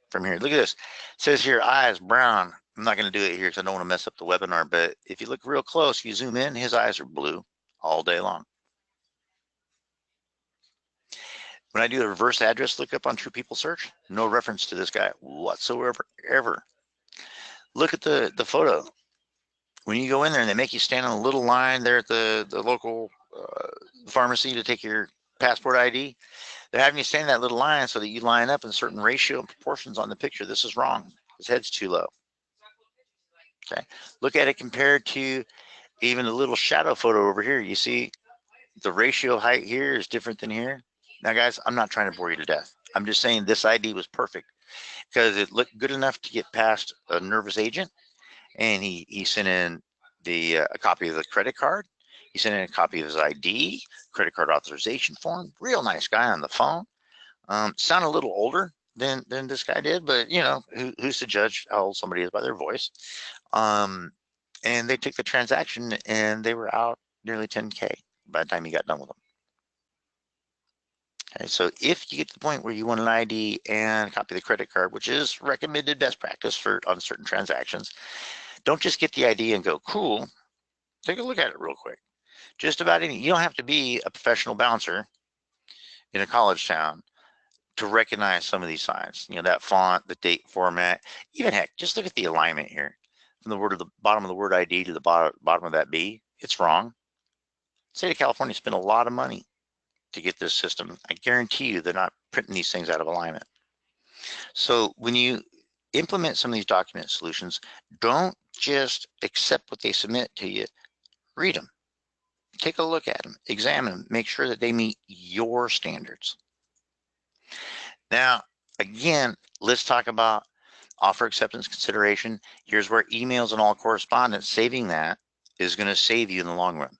from here. Look at this. It says here, eyes brown. I'm not going to do it here because I don't want to mess up the webinar, but if you look real close, if you zoom in, his eyes are blue all day long. When I do a reverse address lookup on True People Search, no reference to this guy whatsoever, ever. Look at the photo. When you go in there and they make you stand on a little line there at the local pharmacy to take your passport ID, they're having you stand in that little line so that you line up in certain ratio and proportions on the picture. This is wrong. His head's too low. Okay. Look at it compared to even the little shadow photo over here. You see the ratio height here is different than here. Now, guys, I'm not trying to bore you to death. I'm just saying this ID was perfect because it looked good enough to get past a nervous agent. And he sent in a copy of the credit card. He sent in a copy of his ID, credit card authorization form. Real nice guy on the phone. Sound a little older than this guy did, but you know, who's to judge how old somebody is by their voice? And they took the transaction and they were out nearly 10K by the time he got done with them. Okay, so if you get to the point where you want an ID and a copy of the credit card, which is recommended best practice for on certain transactions, don't just get the ID and go, cool. Take a look at it real quick. Just about any, you don't have to be a professional bouncer in a college town to recognize some of these signs. You know, that font, the date format, even heck, just look at the alignment here. From the word of the bottom of the word ID to the bottom of that B, it's wrong. The state of California spent a lot of money to get this system. I guarantee you they're not printing these things out of alignment. So when you implement some of these document solutions, don't just accept what they submit to you, read them. Take a look at them, examine them, make sure that they meet your standards. Now, again, let's talk about offer acceptance consideration. Here's where emails and all correspondence, saving that is going to save you in the long run.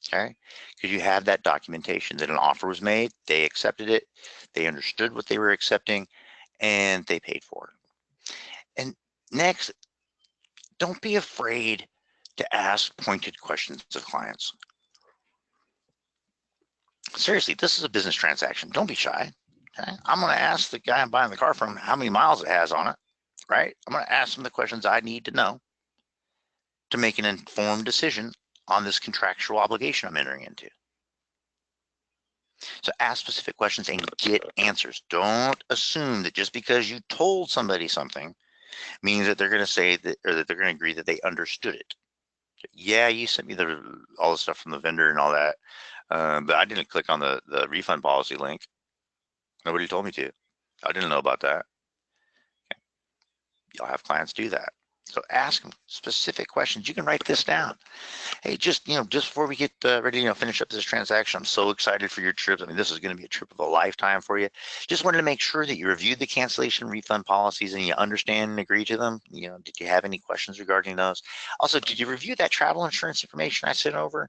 Okay, because you have that documentation that an offer was made, they accepted it, they understood what they were accepting, and they paid for it. And next, don't be afraid to ask pointed questions to clients. Seriously, this is a business transaction. Don't be shy. Okay? I'm going to ask the guy I'm buying the car from how many miles it has on it, right? I'm going to ask him the questions I need to know to make an informed decision on this contractual obligation I'm entering into. So ask specific questions and get answers. Don't assume that just because you told somebody something means that they're going to say that, or that they're going to agree that they understood it. Yeah, you sent me all the stuff from the vendor and all that, but I didn't click on the refund policy link. Nobody told me to. I didn't know about that. Okay. You'll have clients do that. So ask them specific questions. You can write this down. Hey, just before we get ready to finish up this transaction, I'm so excited for your trip. I mean, this is going to be a trip of a lifetime for you. Just wanted to make sure that you reviewed the cancellation refund policies and you understand and agree to them. Did you have any questions regarding those? Also, did you review that travel insurance information I sent over?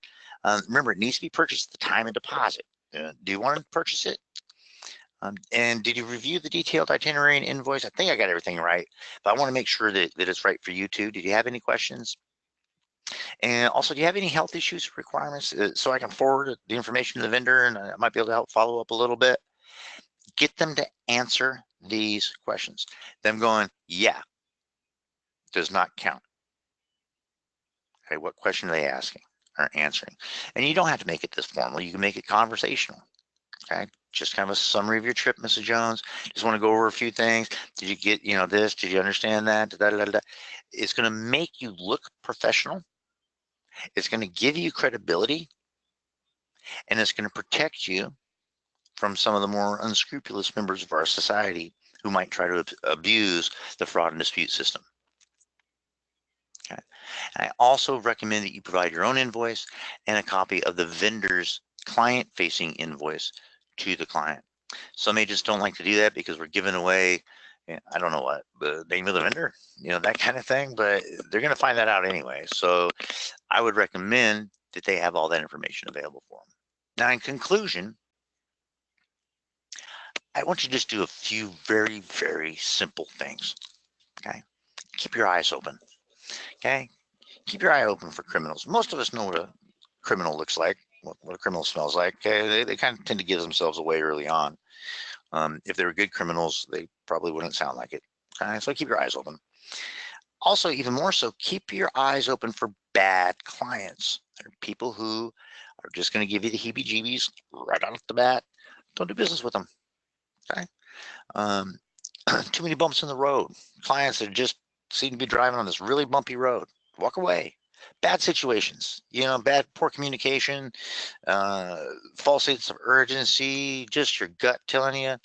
Remember, it needs to be purchased at the time of deposit. Do you want to purchase it? And did you review the detailed itinerary and invoice? I think I got everything right, but I want to make sure that it's right for you too. Did you have any questions? And also, do you have any health issues requirements so I can forward the information to the vendor and I might be able to help follow up a little bit? Get them to answer these questions. Them going, yeah, does not count. Okay, what question are they asking or answering? And you don't have to make it this formal. You can make it conversational. Okay, just kind of a summary of your trip, Mrs. Jones. Just want to go over a few things. Did you get, this? Did you understand that? Da, da, da, da. It's going to make you look professional. It's going to give you credibility, and it's going to protect you from some of the more unscrupulous members of our society who might try to abuse the fraud and dispute system. Okay. I also recommend that you provide your own invoice and a copy of the vendor's client-facing invoice to the client. Some agents don't like to do that because we're giving away, I don't know what, the name of the vendor, that kind of thing, but they're going to find that out anyway. So I would recommend that they have all that information available for them. Now, in conclusion, I want you to just do a few very, very simple things. Okay. Keep your eyes open. Okay. Keep your eye open for criminals. Most of us know what a criminal looks like, what a criminal smells like. Okay. They kind of tend to give themselves away early on. If they were good criminals, they probably wouldn't sound like it. Okay. So keep your eyes open. Also, even more so, keep your eyes open for bad clients. There are people who are just going to give you the heebie-jeebies right off the bat. Don't do business with them. Okay. Too many bumps in the road. Clients that just seem to be driving on this really bumpy road. Walk away. Bad situations, poor communication, false sense of urgency, just your gut telling you,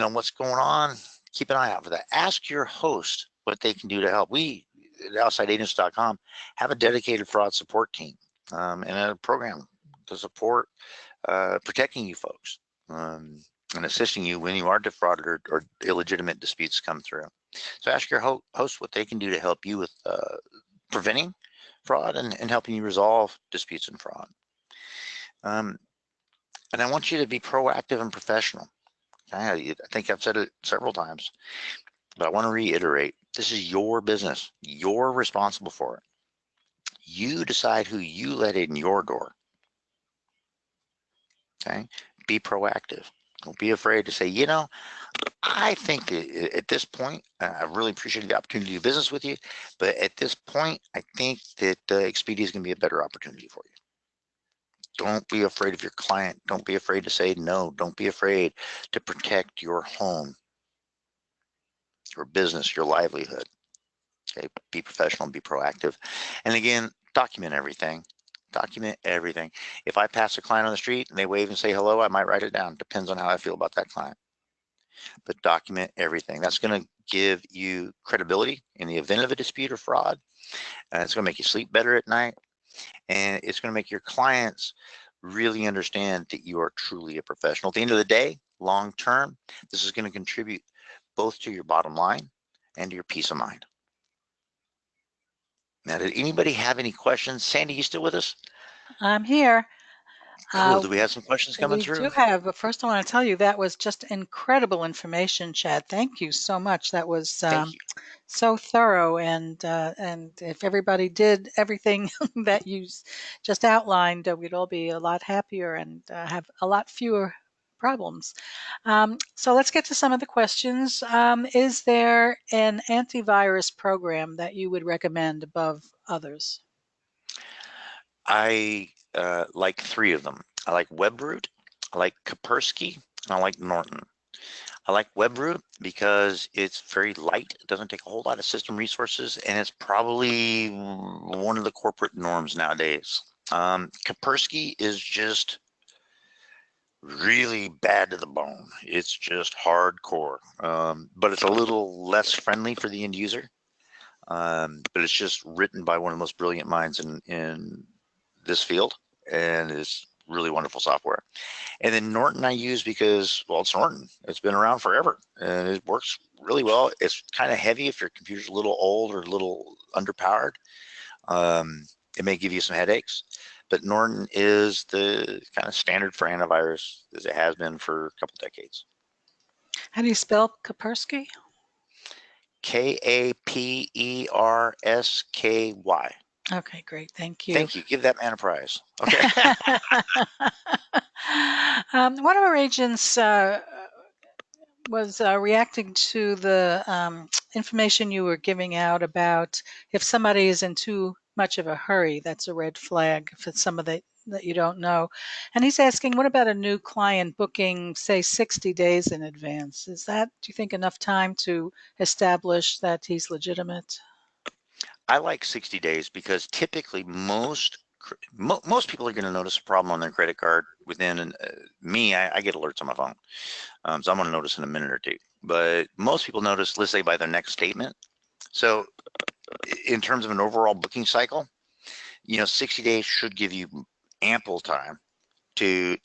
what's going on. Keep an eye out for that. Ask your host what they can do to help. We at outsideagents.com have a dedicated fraud support team and a program to support protecting you folks. And assisting you when you are defrauded or illegitimate disputes come through. So ask your host what they can do to help you with preventing fraud and helping you resolve disputes and fraud. And I want you to be proactive and professional. I think I've said it several times, but I want to reiterate, this is your business. You're responsible for it. You decide who you let in your door. Okay? Be proactive. Don't be afraid to say, I think that at this point, I really appreciate the opportunity to do business with you, but at this point, I think that Expedia is going to be a better opportunity for you. Don't be afraid of your client. Don't be afraid to say no. Don't be afraid to protect your home, your business, your livelihood. Okay, be professional, be proactive. And again, document everything. Document everything. If I pass a client on the street and they wave and say hello, I might write it down. Depends on how I feel about that client. But document everything. That's going to give you credibility in the event of a dispute or fraud. It's going to make you sleep better at night. And it's going to make your clients really understand that you are truly a professional. At the end of the day, long term, this is going to contribute both to your bottom line and to your peace of mind. Now, did anybody have any questions? Sandy, you still with us? I'm here. Cool. Do we have some questions coming We through? do have, but first I want to tell you that was just incredible information, Chad. Thank you so much. That was Thank you. so thorough, and if everybody did everything that you just outlined, we'd all be a lot happier and have a lot fewer problems. So let's get to some of the questions. Is there an antivirus program that you would recommend above others? I like 3 of them. I like WebRoot, I like Kaspersky, and I like Norton. I like WebRoot because it's very light. It doesn't take a whole lot of system resources, and it's probably one of the corporate norms nowadays. Kaspersky is just really bad to the bone. It's just hardcore, but it's a little less friendly for the end user. But it's just written by one of the most brilliant minds in this field, and it's really wonderful software. And then Norton I use because, well, it's Norton. It's been around forever, and it works really well. It's kind of heavy if your computer's a little old or a little underpowered. It may give you some headaches, but Norton is the kind of standard for antivirus as it has been for a couple decades. How do you spell Kaspersky? Kapersky. Okay, great. Thank you. Thank you. Give that man a prize. Okay. One of our agents was reacting to the information you were giving out about if somebody is in too much of a hurry, that's a red flag for somebody that you don't know. And he's asking, what about a new client booking, say, 60 days in advance? Is that, do you think, enough time to establish that he's legitimate? I like 60 days because typically most people are going to notice a problem on their credit card within me. I get alerts on my phone, so I'm going to notice in a minute or two. But most people notice, let's say, by their next statement. So, in terms of an overall booking cycle, 60 days should give you ample time to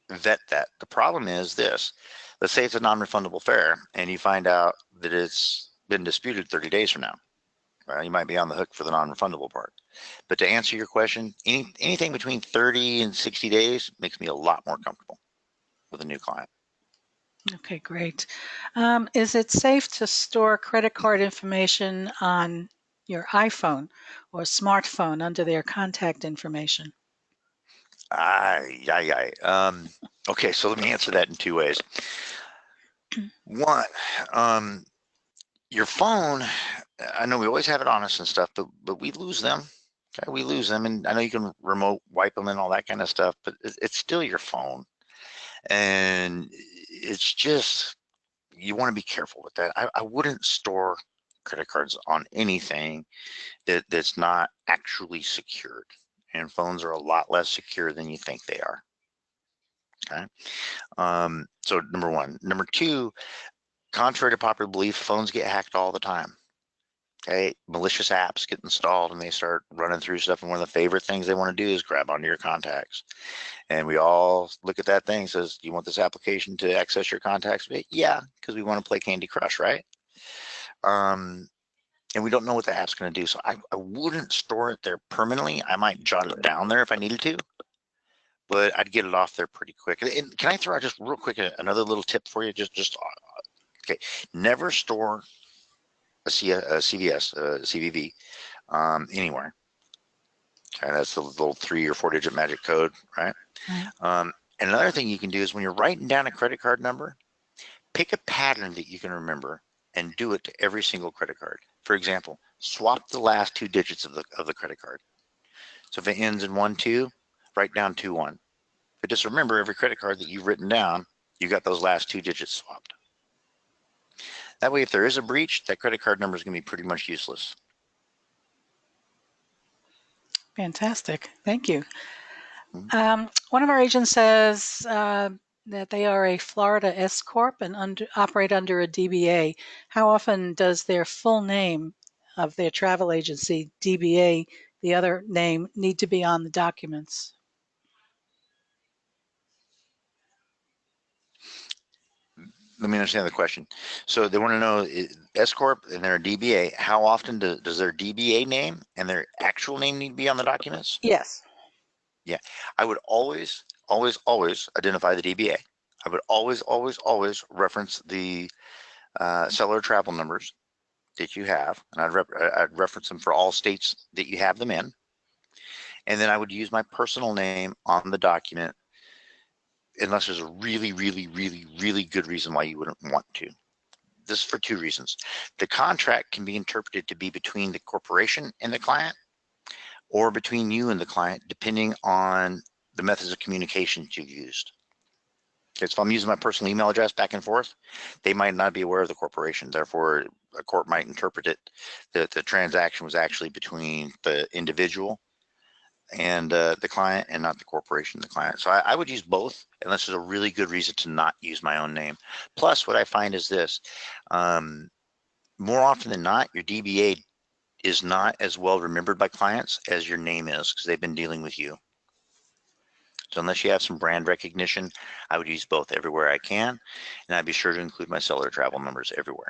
vet that. The problem is this: let's say it's a non-refundable fare, and you find out that it's been disputed 30 days from now. Well, you might be on the hook for the non-refundable part. But to answer your question, anything between 30 and 60 days makes me a lot more comfortable with a new client. Okay, great. Is it safe to store credit card information on your iPhone or smartphone under their contact information? Okay, so let me answer that in 2 ways. One, your phone, I know we always have it on us and stuff, but we lose them. Okay, we lose them, and I know you can remote wipe them and all that kind of stuff, but it's still your phone, and it's just, you want to be careful with that. I wouldn't store credit cards on anything that's not actually secured, and phones are a lot less secure than you think they are. Okay, so number one. Number two, contrary to popular belief, phones get hacked all the time. Okay, malicious apps get installed and they start running through stuff, and one of the favorite things they want to do is grab onto your contacts. And we all look at that thing, says, do you want this application to access your contacts? Yeah, because we want to play Candy Crush, right? And we don't know what the app's going to do. So I wouldn't store it there permanently. I might jot it down there if I needed to, but I'd get it off there pretty quick. And can I throw out just real quick another little tip for you? Okay, never store a CVS, CVV anywhere. Okay, that's the little 3 or 4 digit magic code, right? Right. And another thing you can do is when you're writing down a credit card number, pick a pattern that you can remember and do it to every single credit card. For example, swap the last 2 digits of the credit card. So if it ends in 1-2, write down 2-1. But just remember, every credit card that you've written down, you got those last 2 digits swapped. That way, if there is a breach, that credit card number is going to be pretty much useless. Fantastic. Thank you. Mm-hmm. One of our agents says that they are a Florida S Corp and operate under a DBA. How often does their full name of their travel agency, DBA, the other name, need to be on the documents? Let me understand the question. So they want to know S corp and they're a DBA. How often does their DBA name and their actual name need to be on the documents? Yes. Yeah, I would always, always, always identify the DBA. I would always, always, always reference the seller travel numbers that you have, and I'd reference them for all states that you have them in. And then I would use my personal name on the document unless there's a really, really, really, really good reason why you wouldn't want to. This is for 2 reasons. The contract can be interpreted to be between the corporation and the client or between you and the client, depending on the methods of communication you've used. Okay, so if I'm using my personal email address back and forth, they might not be aware of the corporation. Therefore, a court might interpret it that the transaction was actually between the individual and the client and not the corporation, the client. So I would use both unless there's a really good reason to not use my own name. Plus, what I find is this, more often than not, your DBA is not as well remembered by clients as your name is because they've been dealing with you. So unless you have some brand recognition, I would use both everywhere I can, and I'd be sure to include my seller travel numbers everywhere.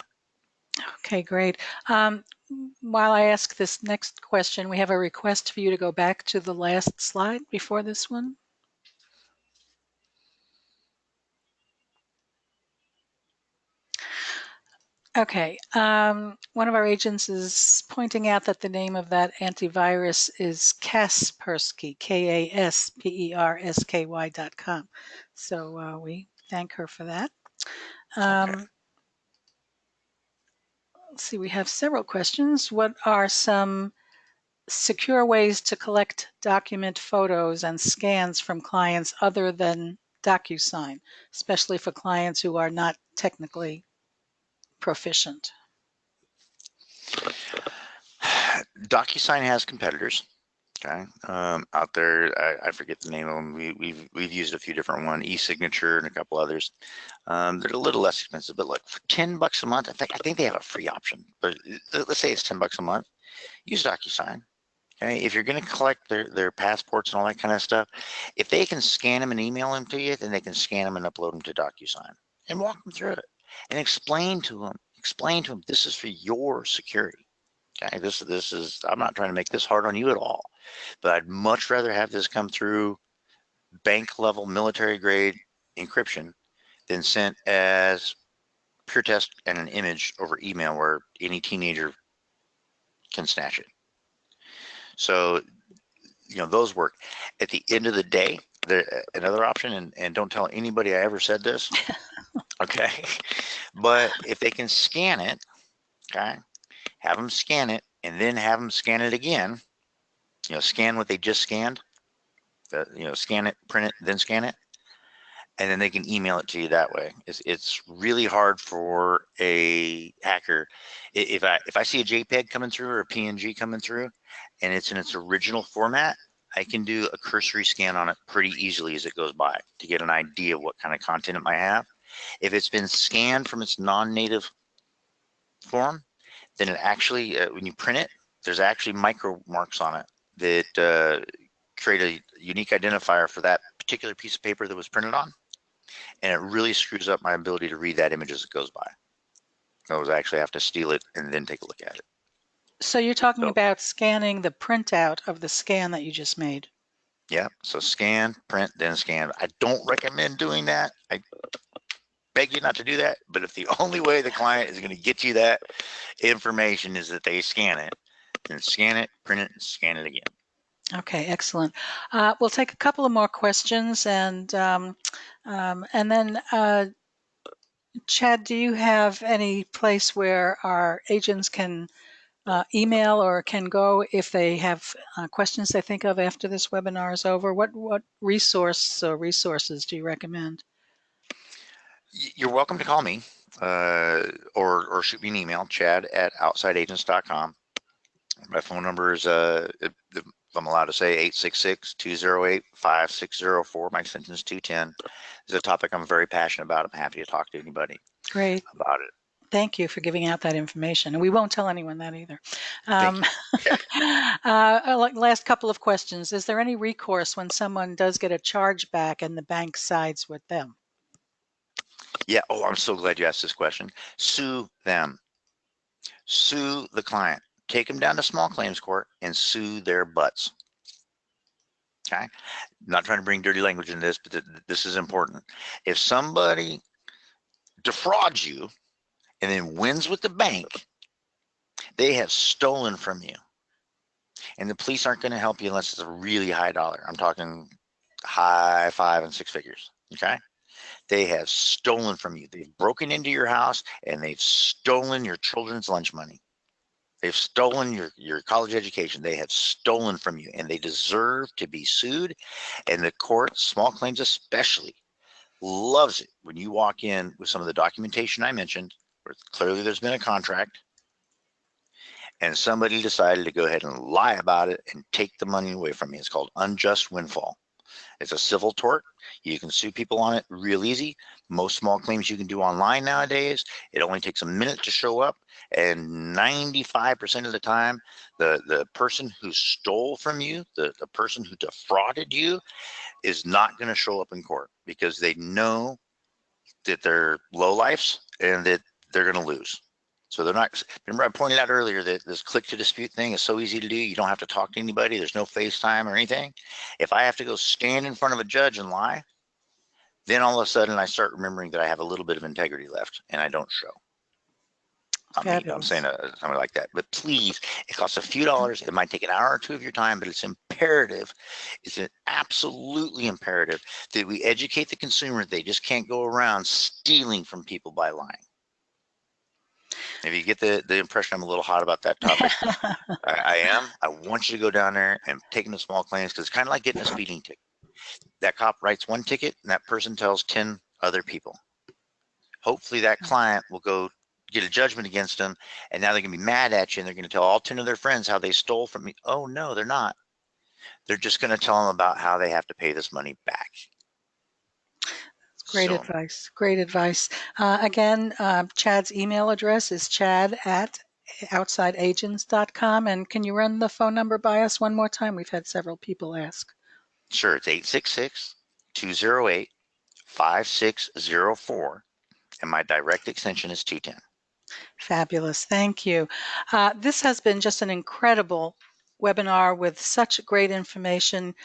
Okay, great. While I ask this next question, we have a request for you to go back to the last slide before this one. Okay. One of our agents is pointing out that the name of that antivirus is Kaspersky, KASPERSKY.com. So we thank her for that. Okay. Let's see, we have several questions. What are some secure ways to collect document photos and scans from clients other than DocuSign, especially for clients who are not technically proficient? DocuSign has competitors. Okay, out there, I forget the name of them. We've used a few different ones, e-signature and a couple others. They're a little less expensive, but look, for $10 a month, I think they have a free option. But let's say it's $10 a month. Use DocuSign. Okay, if you're going to collect their passports and all that kind of stuff, if they can scan them and email them to you, then they can scan them and upload them to DocuSign and walk them through it and explain to them this is for your security. Okay, this is, I'm not trying to make this hard on you at all, but I'd much rather have this come through bank level military grade encryption than sent as pure text and an image over email where any teenager can snatch it. So, those work. At the end of the day, another option, and don't tell anybody I ever said this, okay? But if they can scan it, okay, have them scan it and then have them scan it again, scan what they just scanned, scan it, print it, then scan it, and then they can email it to you that way. It's really hard for a hacker. If I see a JPEG coming through or a PNG coming through, and it's in its original format, I can do a cursory scan on it pretty easily as it goes by to get an idea of what kind of content it might have. If it's been scanned from its non-native form, then it actually, when you print it, there's actually micro marks on it that create a unique identifier for that particular piece of paper that was printed on. And it really screws up my ability to read that image as it goes by. I was actually have to steal it and then take a look at it. So you're talking So about scanning the printout of the scan that you just made. Yeah. So scan, print, then scan. I don't recommend doing that. I beg you not to do that. But if the only way the client is going to get you that information is that they scan it, then scan it, print it, and scan it again. Okay, excellent. We'll take a couple of more questions, and then Chad, do you have any place where our agents can email or can go if they have questions they think of after this webinar is over? What resources do you recommend? You're welcome to call me or shoot me an email, chad@outsideagents.com. My phone number is, if I'm allowed to say, 866-208-5604. My extension is 210. It's a topic I'm very passionate about. I'm happy to talk to anybody Great. about it. Thank you for giving out that information. And we won't tell anyone that either. Thank you. Okay. Last couple of questions. Is there any recourse when someone does get a charge back and the bank sides with them? Yeah. Oh, I'm so glad you asked this question. Sue them. Sue the client. Take them down to small claims court and sue their butts. Okay. I'm not trying to bring dirty language in this, but this is important. If somebody defrauds you and then wins with the bank, they have stolen from you. And the police aren't going to help you unless it's a really high dollar. I'm talking high 5 and 6 figures. Okay. They have stolen from you. They've broken into your house and they've stolen your children's lunch money. They've stolen your college education. They have stolen from you and they deserve to be sued. And the court, small claims especially, loves it when you walk in with some of the documentation I mentioned, where clearly there's been a contract and somebody decided to go ahead and lie about it and take the money away from you. It's called unjust windfall. It's a civil tort. You can sue people on it real easy. Most small claims you can do online nowadays. It only takes a minute to show up, and 95% of the time, the person who stole from you, the person who defrauded you, is not going to show up in court because they know that they're lowlifes and that they're going to lose. So they're not. Remember, I pointed out earlier that this click to dispute thing is so easy to do. You don't have to talk to anybody. There's no FaceTime or anything. If I have to go stand in front of a judge and lie, then all of a sudden I start remembering that I have a little bit of integrity left and I don't show. I'm Fabulous. saying something like that. But please, it costs a few dollars. It might take an hour or two of your time, but it's imperative. It's absolutely imperative that we educate the consumer. They just can't go around stealing from people by lying. If you get the impression I'm a little hot about that topic, I am. I want you to go down there and take them to small claims because it's kind of like getting a speeding ticket. That cop writes one ticket and that person tells 10 other people. Hopefully that client will go get a judgment against them and now they're going to be mad at you and they're going to tell all 10 of their friends how they stole from me. Oh, no, they're not. They're just going to tell them about how they have to pay this money back. Great advice. Great advice. Again, Chad's email address is chad@outsideagents.com. And can you run the phone number by us one more time? We've had several people ask. Sure. It's 866-208-5604. And my direct extension is 210. Fabulous. Thank you. This has been just an incredible webinar with such great information.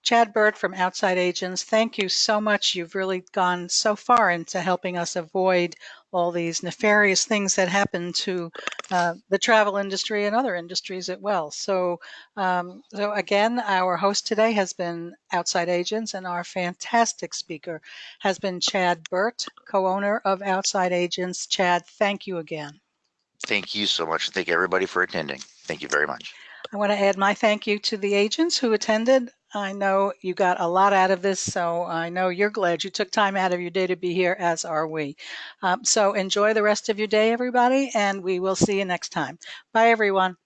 Chad Burt from Outside Agents, thank you so much. You've really gone so far into helping us avoid all these nefarious things that happen to the travel industry and other industries as well. So again, our host today has been Outside Agents, and our fantastic speaker has been Chad Burt, co-owner of Outside Agents. Chad, thank you again. Thank you so much. Thank everybody for attending. Thank you very much. I want to add my thank you to the agents who attended. I know you got a lot out of this, so I know you're glad you took time out of your day to be here, as are we. So enjoy the rest of your day, everybody, and we will see you next time. Bye, everyone.